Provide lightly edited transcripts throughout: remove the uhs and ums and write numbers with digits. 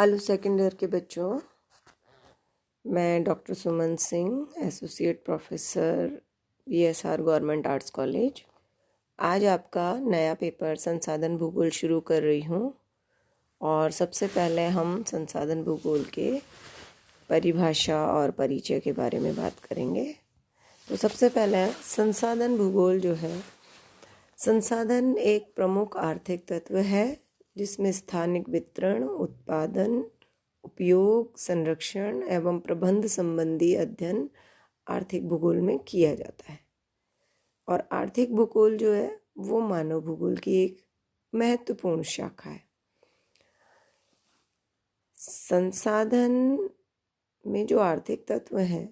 Hello second year के बच्चों, मैं doctor Suman Singh, associate professor VSR government arts college. आज आपका नया पेपर संसाधन भूगोल शुरू कर रही हूँ। और सबसे पहले हम संसाधन भूगोल के परिभाषा और परिचय के बारे में बात करेंगे। तो सबसे पहले संसाधन भूगोल जो है, संसाधन एक प्रमुख आर्थिक तत्व है जिसमें स्थानिक वितरण, उत्पादन, उपयोग, संरक्षण एवं प्रबंध संबंधी अध्ययन आर्थिक भूगोल में किया जाता है। और आर्थिक भूगोल जो है वो मानव भूगोल की एक महत्वपूर्ण शाखा है। संसाधन में जो आर्थिक तत्व हैं,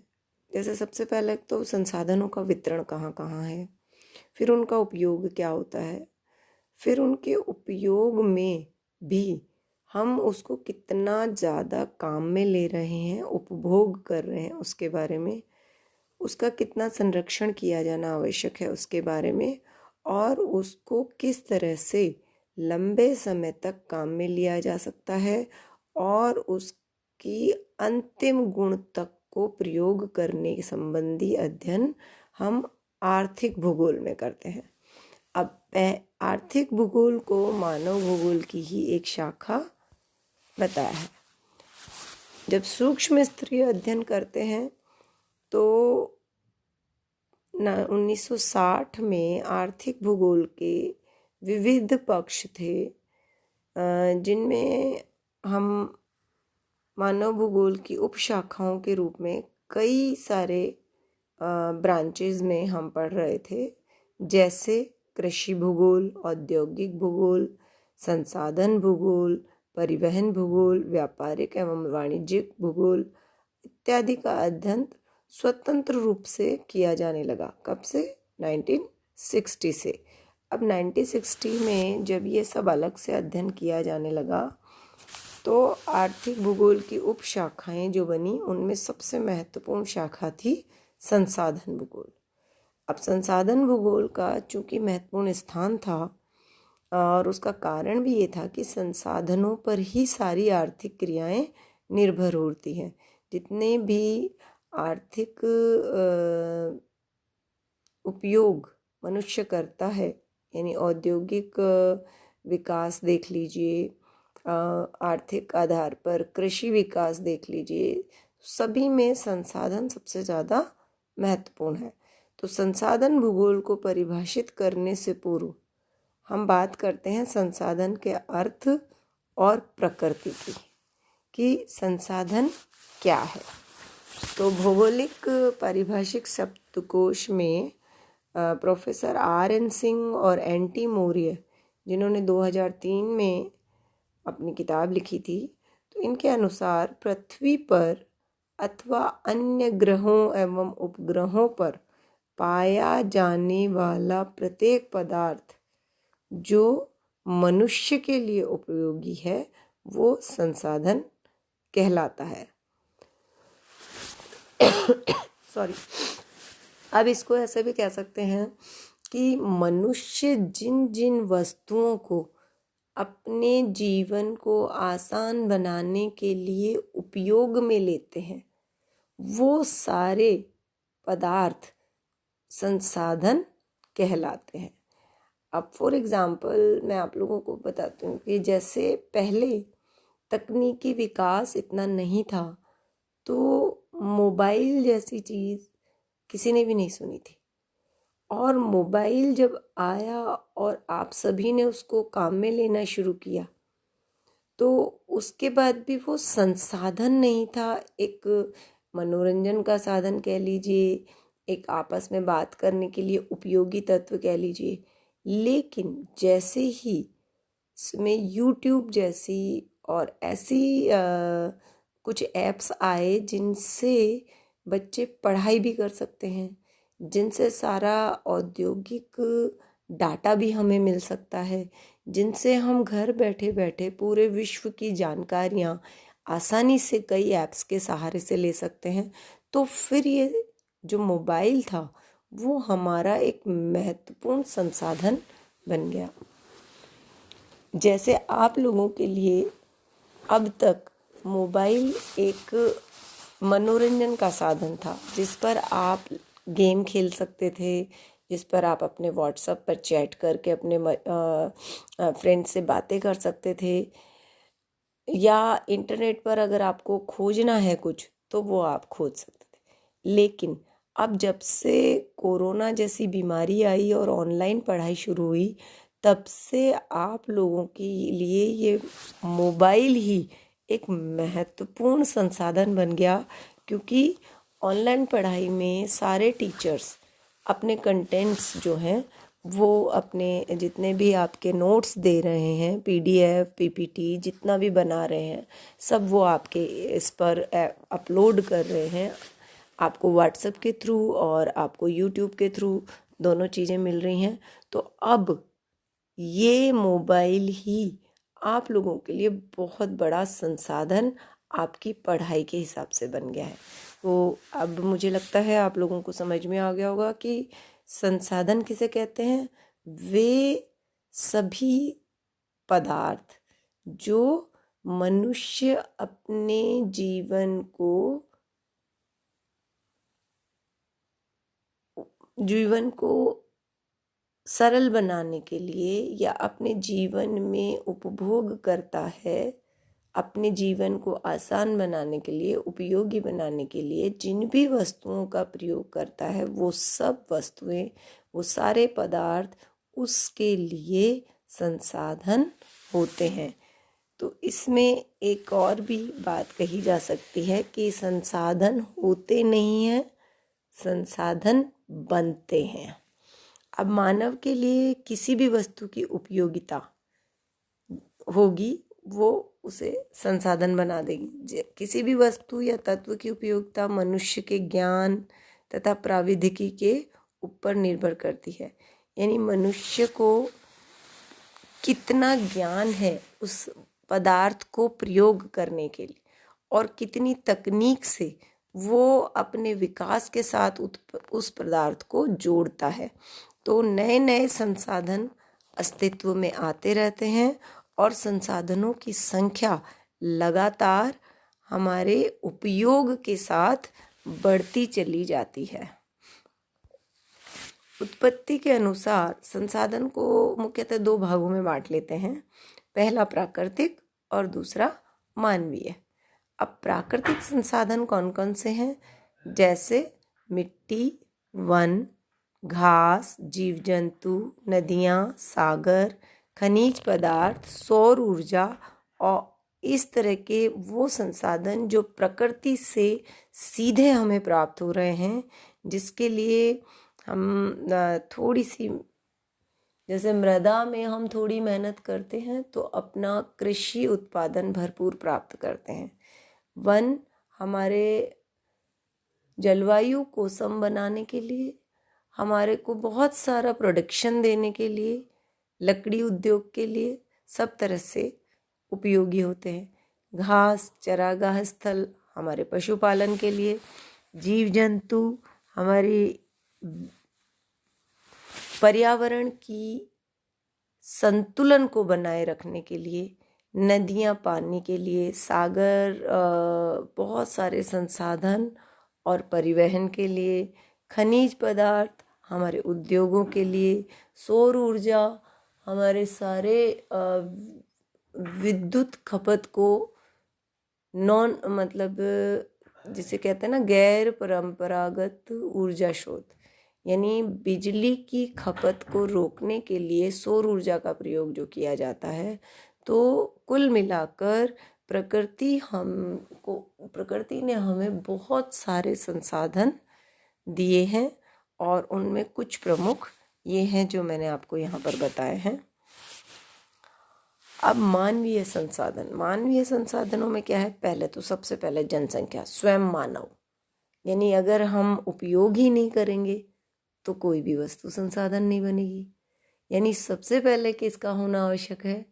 जैसे सबसे पहले तो संसाधनों का वितरण कहाँ कहाँ है, फिर उनका उपयोग क्या होता है, फिर उनके उपयोग में भी हम उसको कितना ज़्यादा काम में ले रहे हैं, उपभोग कर रहे हैं उसके बारे में, उसका कितना संरक्षण किया जाना आवश्यक है उसके बारे में, और उसको किस तरह से लंबे समय तक काम में लिया जा सकता है और उसकी अंतिम गुण तक को प्रयोग करने संबंधी अध्ययन हम आर्थिक भूगोल में करते हैं। अब आर्थिक भूगोल को मानव भूगोल की ही एक शाखा बताया है। जब सूक्ष्म स्तरीय अध्ययन करते हैं तो 1960 में आर्थिक भूगोल के विविध पक्ष थे, जिनमें हम मानव भूगोल की उपशाखाओं के रूप में कई सारे ब्रांचेज में हम पढ़ रहे थे, जैसे कृषि भूगोल, औद्योगिक भूगोल, संसाधन भूगोल, परिवहन भूगोल, व्यापारिक एवं वाणिज्यिक भूगोल इत्यादि का अध्ययन स्वतंत्र रूप से किया जाने लगा। कब से? 1960 से। अब 1960 में जब ये सब अलग से अध्ययन किया जाने लगा तो आर्थिक भूगोल की उपशाखाएं जो बनी, उनमें सबसे महत्वपूर्ण शाखा थी संसाधन भूगोल। अब संसाधन भूगोल का चूँकि महत्वपूर्ण स्थान था और उसका कारण भी ये था कि संसाधनों पर ही सारी आर्थिक क्रियाएं निर्भर होती हैं। जितने भी आर्थिक उपयोग मनुष्य करता है, यानी औद्योगिक विकास देख लीजिए, आर्थिक आधार पर कृषि विकास देख लीजिए, सभी में संसाधन सबसे ज़्यादा महत्वपूर्ण है। तो संसाधन भूगोल को परिभाषित करने से पूर्व हम बात करते हैं संसाधन के अर्थ और प्रकृति की, कि संसाधन क्या है। तो भौगोलिक पारिभाषिक शब्दकोश में प्रोफेसर RN सिंह और NT मौर्य, जिन्होंने 2003 में अपनी किताब लिखी थी, तो इनके अनुसार पृथ्वी पर अथवा अन्य ग्रहों एवं उपग्रहों पर पाया जाने वाला प्रत्येक पदार्थ जो मनुष्य के लिए उपयोगी है वो संसाधन कहलाता है। सॉरी। अब इसको ऐसे भी कह सकते हैं कि मनुष्य जिन जिन वस्तुओं को अपने जीवन को आसान बनाने के लिए उपयोग में लेते हैं, वो सारे पदार्थ संसाधन कहलाते हैं। अब फॉर एग्ज़ाम्पल मैं आप लोगों को बताती हूँ कि जैसे पहले तकनीकी विकास इतना नहीं था, तो मोबाइल जैसी चीज़ किसी ने भी नहीं सुनी थी। और मोबाइल जब आया और आप सभी ने उसको काम में लेना शुरू किया, तो उसके बाद भी वो संसाधन नहीं था, एक मनोरंजन का साधन कह लीजिए, एक आपस में बात करने के लिए उपयोगी तत्व कह लीजिए। लेकिन जैसे ही इसमें YouTube जैसी और ऐसी कुछ ऐप्स आए जिनसे बच्चे पढ़ाई भी कर सकते हैं, जिनसे सारा औद्योगिक डाटा भी हमें मिल सकता है, जिनसे हम घर बैठे बैठे पूरे विश्व की जानकारियाँ आसानी से कई ऐप्स के सहारे से ले सकते हैं, तो फिर ये जो मोबाइल था वो हमारा एक महत्वपूर्ण संसाधन बन गया। जैसे आप लोगों के लिए अब तक मोबाइल एक मनोरंजन का साधन था, जिस पर आप गेम खेल सकते थे, जिस पर आप अपने व्हाट्सएप पर चैट करके अपने फ्रेंड से बातें कर सकते थे, या इंटरनेट पर अगर आपको खोजना है कुछ तो वो आप खोज सकते थे। लेकिन अब जब से कोरोना जैसी बीमारी आई और ऑनलाइन पढ़ाई शुरू हुई, तब से आप लोगों के लिए ये मोबाइल ही एक महत्वपूर्ण संसाधन बन गया, क्योंकि ऑनलाइन पढ़ाई में सारे टीचर्स अपने कंटेंट्स जो हैं वो अपने जितने भी आपके नोट्स दे रहे हैं, पीडीएफ पीपीटी जितना भी बना रहे हैं, सब वो आपके इस पर अपलोड कर रहे हैं। आपको व्हाट्सएप के थ्रू और आपको यूट्यूब के थ्रू दोनों चीज़ें मिल रही हैं। तो अब ये मोबाइल ही आप लोगों के लिए बहुत बड़ा संसाधन आपकी पढ़ाई के हिसाब से बन गया है। तो अब मुझे लगता है आप लोगों को समझ में आ गया होगा कि संसाधन किसे कहते हैं। वे सभी पदार्थ जो मनुष्य अपने जीवन को सरल बनाने के लिए या अपने जीवन में उपभोग करता है, अपने जीवन को आसान बनाने के लिए, उपयोगी बनाने के लिए जिन भी वस्तुओं का प्रयोग करता है, वो सब वस्तुएं, वो सारे पदार्थ उसके लिए संसाधन होते हैं। तो इसमें एक और भी बात कही जा सकती है कि संसाधन होते नहीं हैं, संसाधन बनते हैं। अब मानव के लिए किसी भी वस्तु की उपयोगिता होगी, वो उसे संसाधन बना देगी। किसी भी वस्तु या तत्व की उपयोगिता मनुष्य के ज्ञान तथा प्रौद्योगिकी के ऊपर निर्भर करती है। यानी मनुष्य को कितना ज्ञान है उस पदार्थ को प्रयोग करने के लिए, और कितनी तकनीक से वो अपने विकास के साथ उस पदार्थ को जोड़ता है। तो नए नए संसाधन अस्तित्व में आते रहते हैं और संसाधनों की संख्या लगातार हमारे उपयोग के साथ बढ़ती चली जाती है। उत्पत्ति के अनुसार संसाधन को मुख्यतः दो भागों में बांट लेते हैं, पहला प्राकृतिक और दूसरा मानवीय। अब प्राकृतिक संसाधन कौन कौन से हैं? जैसे मिट्टी, वन, घास, जीव जंतु, नदियाँ, सागर, खनिज पदार्थ, सौर ऊर्जा, और इस तरह के वो संसाधन जो प्रकृति से सीधे हमें प्राप्त हो रहे हैं, जिसके लिए हम थोड़ी सी, जैसे मृदा में हम थोड़ी मेहनत करते हैं तो अपना कृषि उत्पादन भरपूर प्राप्त करते हैं। वन हमारे जलवायु को सम बनाने के लिए, हमारे को बहुत सारा प्रोडक्शन देने के लिए, लकड़ी उद्योग के लिए सब तरह से उपयोगी होते हैं। घास चरागाह स्थल हमारे पशुपालन के लिए, जीव जंतु हमारी पर्यावरण की संतुलन को बनाए रखने के लिए, नदियाँ पानी के लिए, सागर बहुत सारे संसाधन और परिवहन के लिए, खनिज पदार्थ हमारे उद्योगों के लिए, सौर ऊर्जा हमारे सारे विद्युत खपत को जिसे कहते हैं ना गैर परंपरागत ऊर्जा स्रोत, यानी बिजली की खपत को रोकने के लिए सौर ऊर्जा का प्रयोग जो किया जाता है। तो कुल मिलाकर प्रकृति ने हमें बहुत सारे संसाधन दिए हैं, और उनमें कुछ प्रमुख ये हैं जो मैंने आपको यहाँ पर बताए हैं। अब मानवीय संसाधनों में क्या है? पहले तो सबसे पहले जनसंख्या, स्वयं मानव। यानी अगर हम उपयोग ही नहीं करेंगे तो कोई भी वस्तु संसाधन नहीं बनेगी। यानी सबसे पहले किसका होना आवश्यक है?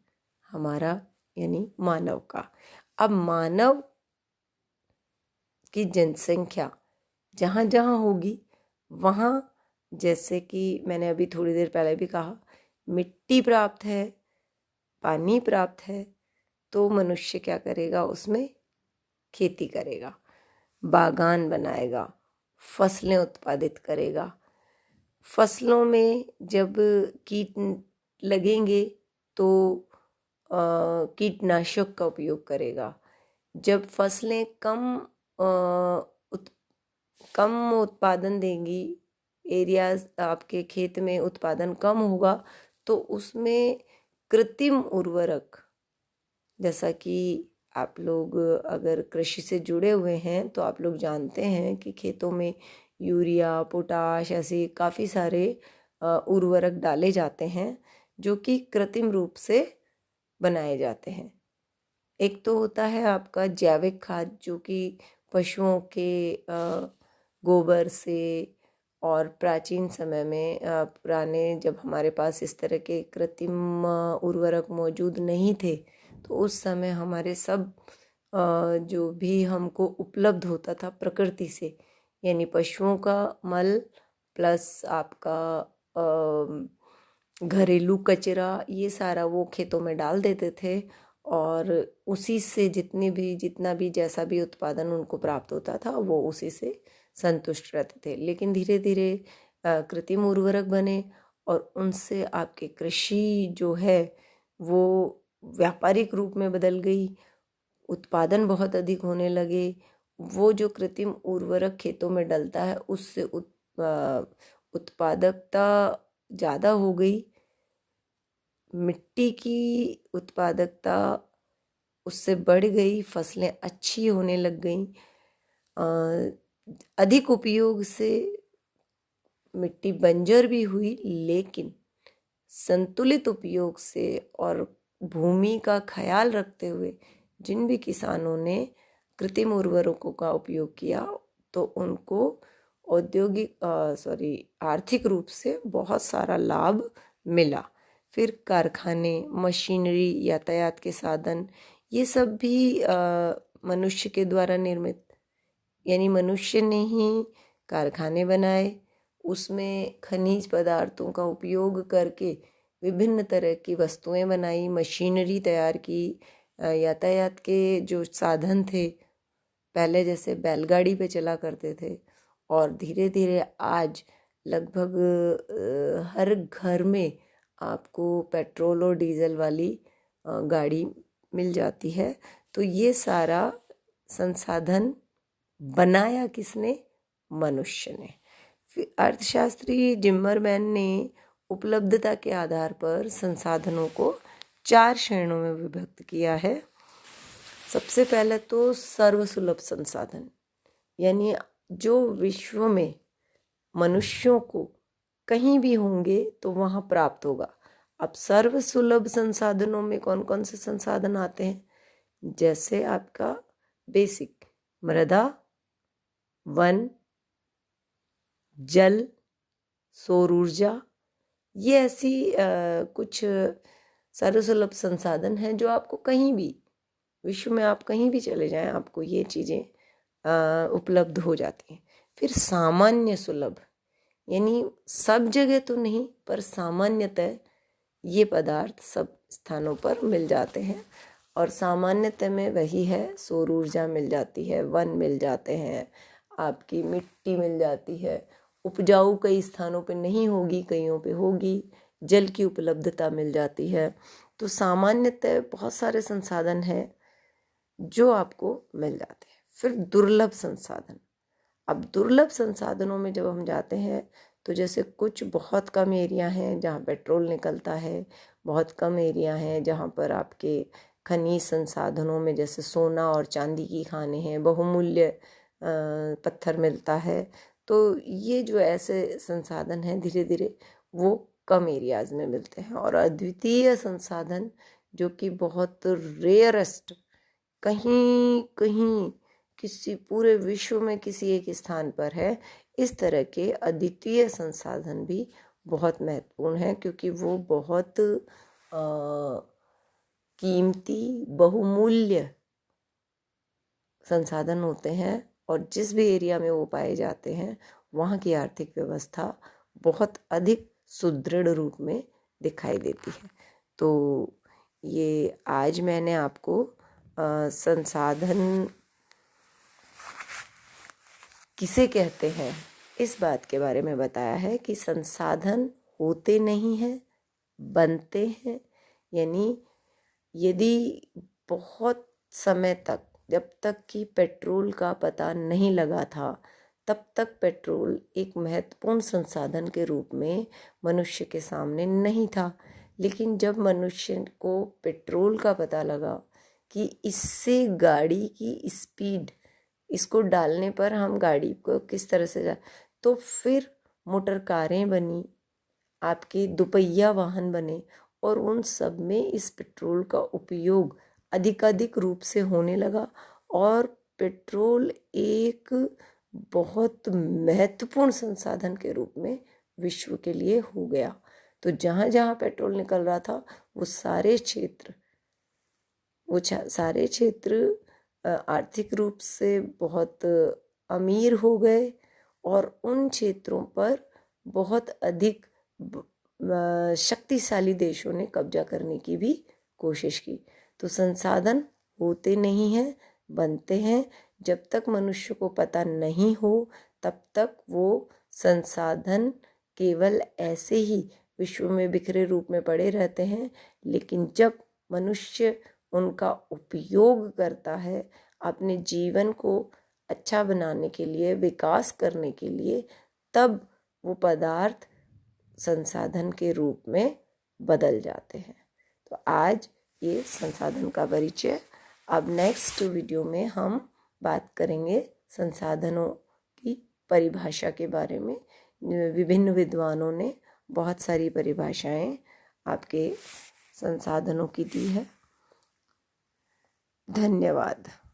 हमारा, यानी मानव का। अब मानव की जनसंख्या जहाँ जहाँ होगी वहाँ, जैसे कि मैंने अभी थोड़ी देर पहले भी कहा, मिट्टी प्राप्त है, पानी प्राप्त है, तो मनुष्य क्या करेगा? उसमें खेती करेगा, बागान बनाएगा, फसलें उत्पादित करेगा। फसलों में जब कीट लगेंगे तो कीटनाशक का उपयोग करेगा। जब फसलें कम उत्पादन देंगी, एरियाज आपके खेत में उत्पादन कम होगा, तो उसमें कृत्रिम उर्वरक, जैसा कि आप लोग अगर कृषि से जुड़े हुए हैं तो आप लोग जानते हैं कि खेतों में यूरिया, पोटाश, ऐसे काफ़ी सारे उर्वरक डाले जाते हैं जो कि कृत्रिम रूप से बनाए जाते हैं। एक तो होता है आपका जैविक खाद, जो कि पशुओं के गोबर से, और प्राचीन समय में पुराने जब हमारे पास इस तरह के कृत्रिम उर्वरक मौजूद नहीं थे, तो उस समय हमारे सब जो भी हमको उपलब्ध होता था प्रकृति से, यानी पशुओं का मल प्लस आपका घरेलू कचरा, ये सारा वो खेतों में डाल देते थे और उसी से जितना भी जैसा भी उत्पादन उनको प्राप्त होता था वो उसी से संतुष्ट रहते थे। लेकिन धीरे धीरे कृत्रिम उर्वरक बने और उनसे आपकी कृषि जो है वो व्यापारिक रूप में बदल गई, उत्पादन बहुत अधिक होने लगे। वो जो कृत्रिम उर्वरक खेतों में डलता है उससे उत्पादकता ज़्यादा हो गई, मिट्टी की उत्पादकता उससे बढ़ गई, फसलें अच्छी होने लग गई। अधिक उपयोग से मिट्टी बंजर भी हुई, लेकिन संतुलित उपयोग से और भूमि का ख्याल रखते हुए जिन भी किसानों ने कृत्रिम उर्वरकों का उपयोग किया तो उनको आर्थिक रूप से बहुत सारा लाभ मिला। फिर कारखाने, मशीनरी, यातायात के साधन, ये सब भी मनुष्य के द्वारा निर्मित, यानी मनुष्य ने ही कारखाने बनाए, उसमें खनिज पदार्थों का उपयोग करके विभिन्न तरह की वस्तुएं बनाई, मशीनरी तैयार की। यातायात के जो साधन थे पहले जैसे बैलगाड़ी पे चला करते थे, और धीरे धीरे आज लगभग हर घर में आपको पेट्रोल और डीजल वाली गाड़ी मिल जाती है। तो ये सारा संसाधन बनाया किसने? मनुष्य ने। फिर अर्थशास्त्री जिम्मरमैन ने उपलब्धता के आधार पर संसाधनों को 4 श्रेणियों में विभक्त किया है। सबसे पहले तो सर्वसुलभ संसाधन, यानी जो विश्व में मनुष्यों को कहीं भी होंगे तो वहाँ प्राप्त होगा। अब सर्वसुलभ संसाधनों में कौन कौन से संसाधन आते हैं? जैसे आपका बेसिक मृदा, वन, जल, सौर ऊर्जा, ये ऐसी कुछ सर्वसुलभ संसाधन हैं जो आपको कहीं भी विश्व में, आप कहीं भी चले जाएं, आपको ये चीज़ें उपलब्ध हो जाती हैं। फिर सामान्य सुलभ, यानी सब जगह तो नहीं पर सामान्यतः ये पदार्थ सब स्थानों पर मिल जाते हैं, और सामान्यतः में वही है, सौर ऊर्जा मिल जाती है, वन मिल जाते हैं, आपकी मिट्टी मिल जाती है, उपजाऊ कई स्थानों पे नहीं होगी, कईयों पे होगी, जल की उपलब्धता मिल जाती है। तो सामान्यतः बहुत सारे संसाधन हैं जो आपको मिल जाते हैं। फिर दुर्लभ संसाधन। अब दुर्लभ संसाधनों में जब हम जाते हैं तो जैसे कुछ बहुत कम एरिया हैं जहाँ पेट्रोल निकलता है, बहुत कम एरिया हैं जहाँ पर आपके खनिज संसाधनों में जैसे सोना और चांदी की खानें हैं, बहुमूल्य पत्थर मिलता है। तो ये जो ऐसे संसाधन हैं धीरे धीरे वो कम एरियाज में मिलते हैं। और अद्वितीय संसाधन जो कि बहुत रेयरेस्ट, कहीं कहीं किसी पूरे विश्व में किसी एक स्थान पर है, इस तरह के अद्वितीय संसाधन भी बहुत महत्वपूर्ण हैं, क्योंकि वो बहुत कीमती बहुमूल्य संसाधन होते हैं, और जिस भी एरिया में वो पाए जाते हैं वहाँ की आर्थिक व्यवस्था बहुत अधिक सुदृढ़ रूप में दिखाई देती है। तो ये आज मैंने आपको संसाधन किसे कहते हैं, इस बात के बारे में बताया है कि संसाधन होते नहीं हैं, बनते हैं। यानी यदि बहुत समय तक, जब तक कि पेट्रोल का पता नहीं लगा था, तब तक पेट्रोल एक महत्वपूर्ण संसाधन के रूप में मनुष्य के सामने नहीं था। लेकिन जब मनुष्य को पेट्रोल का पता लगा कि इससे गाड़ी की स्पीड, इसको डालने पर हम गाड़ी को किस तरह से तो फिर मोटर कारें बनी, आपके दुपहिया वाहन बने, और उन सब में इस पेट्रोल का उपयोग अधिकाधिक रूप से होने लगा और पेट्रोल एक बहुत महत्वपूर्ण संसाधन के रूप में विश्व के लिए हो गया। तो जहाँ जहाँ पेट्रोल निकल रहा था वो सारे क्षेत्र आर्थिक रूप से बहुत अमीर हो गए और उन क्षेत्रों पर बहुत अधिक शक्तिशाली देशों ने कब्जा करने की भी कोशिश की। तो संसाधन होते नहीं हैं, बनते हैं। जब तक मनुष्य को पता नहीं हो तब तक वो संसाधन केवल ऐसे ही विश्व में बिखरे रूप में पड़े रहते हैं। लेकिन जब मनुष्य उनका उपयोग करता है अपने जीवन को अच्छा बनाने के लिए, विकास करने के लिए, तब वो पदार्थ संसाधन के रूप में बदल जाते हैं। तो आज ये संसाधन का परिचय। अब नेक्स्ट वीडियो में हम बात करेंगे संसाधनों की परिभाषा के बारे में। विभिन्न विद्वानों ने बहुत सारी परिभाषाएं आपके संसाधनों की दी है। धन्यवाद।